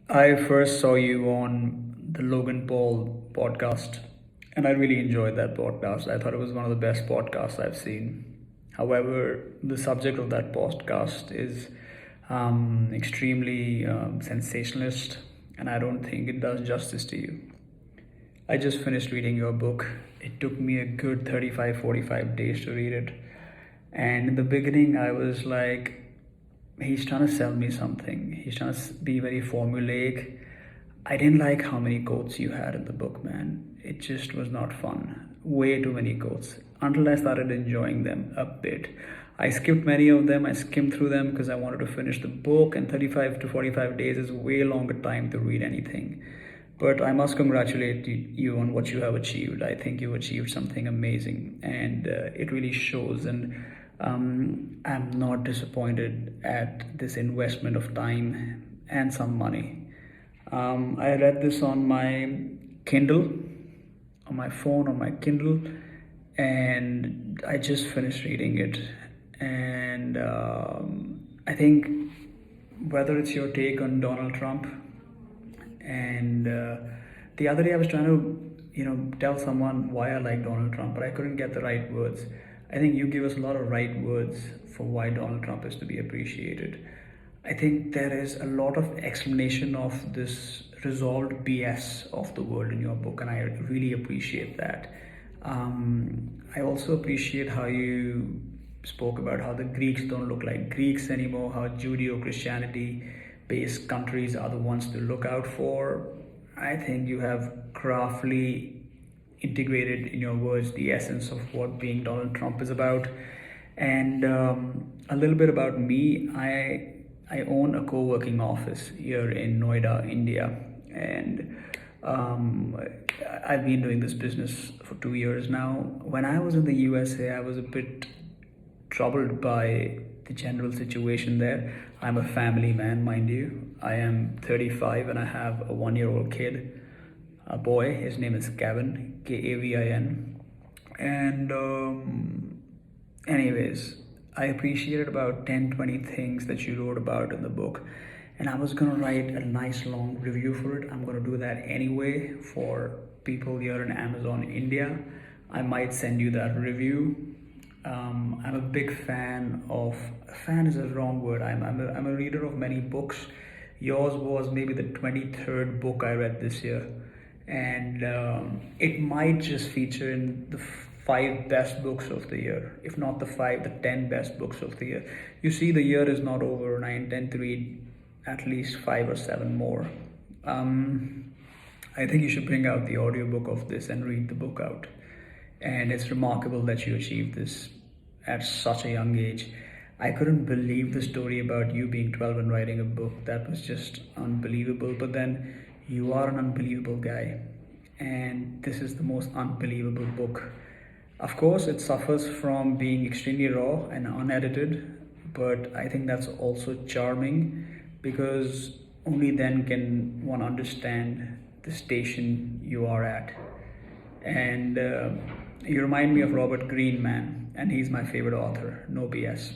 I first saw you on the Logan Paul podcast, and I really enjoyed that podcast. I thought it was one of the best podcasts I've seen. However, the subject of that podcast is extremely sensationalist, and I don't think it does justice to you. I just finished reading your book. It took me a good 35, 45 days to read it. And in the beginning, I was like, he's trying to sell me something. He's trying to be very formulaic. I didn't like how many quotes you had in the book, man. It just was not fun. Way too many quotes. Until I started enjoying them a bit. I skipped many of them. I skimmed through them because I wanted to finish the book, and 35 to 45 days is way longer time to read anything. But I must congratulate you on what you have achieved. I think you've achieved something amazing, and it really shows. And I'm not disappointed at this investment of time and some money. I read this on my Kindle, on my phone, on my Kindle, and I just finished reading it. And I think whether it's your take on Donald Trump, and the other day I was trying to, tell someone why I like Donald Trump, but I couldn't get the right words. I think you give us a lot of right words for why Donald Trump is to be appreciated. I think there is a lot of explanation of this resolved BS of the world in your book, and I really appreciate that. I also appreciate how you spoke about how the Greeks don't look like Greeks anymore, how Judeo Christianity based countries are the ones to look out for. I think you have craftily integrated in your words the essence of what being Donald Trump is about. And a little bit about me. I own a co-working office here in Noida, India, and um, I've been doing this business for 2 years now. When I was in the USA, I was a bit troubled by the general situation there. I'm a family man, mind you. I am 35 and I have a 1 year old kid, a boy. His name is Kevin, Kavin. And, anyways, I appreciated about 10, 20 things that you wrote about in the book. And I was gonna write a nice long review for it. I'm gonna do that anyway for people here in Amazon, India. I might send you that review. I'm a big fan of, fan is a wrong word. I'm a reader of many books. Yours was maybe the 23rd book I read this year. And it might just feature in the five best books of the year, if not the five, the 10 best books of the year. You see, the year is not over, and I intend to read at least five or seven more. I think you should bring out the audiobook of this and read the book out. And it's remarkable that you achieved this at such a young age. I couldn't believe the story about you being 12 and writing a book. That was just unbelievable. But then you are an unbelievable guy. And this is the most unbelievable book. Of course, it suffers from being extremely raw and unedited, but I think that's also charming because only then can one understand the station you are at. And you remind me of Robert Greene, man, and he's my favorite author, no BS.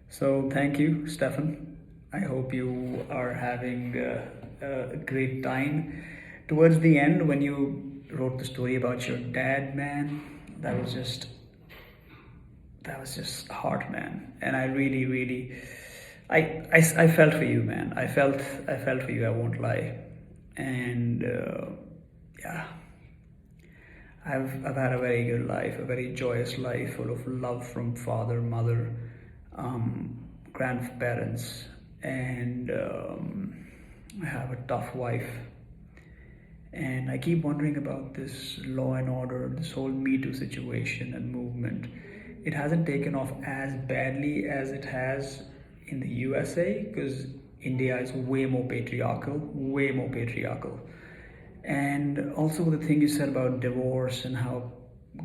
So thank you, Stefan. I hope you are having a great time. Towards the end, when you wrote the story about your dad, man, that was just hard, man. And I really, really, I felt for you, man. I felt for you. I won't lie. And yeah, I've had a very good life, a very joyous life, full of love from father, mother, grandparents, and I have a tough wife. And I keep wondering about this law and order, this whole Me Too situation and movement. It hasn't taken off as badly as it has in the USA because India is way more patriarchal, way more patriarchal. And also the thing you said about divorce and how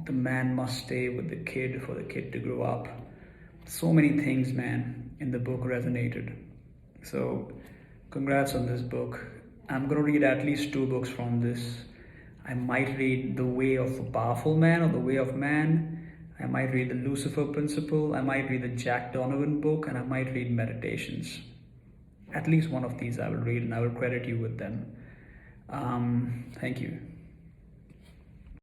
the man must stay with the kid for the kid to grow up. So many things, man, in the book resonated. So, congrats on this book. I'm gonna read at least two books from this. I might read The Way of a Powerful Man or The Way of Man. I might read the Lucifer Principle. I might read the Jack Donovan book, and I might read Meditations. At least one of these I will read and I will credit you with them. Thank you.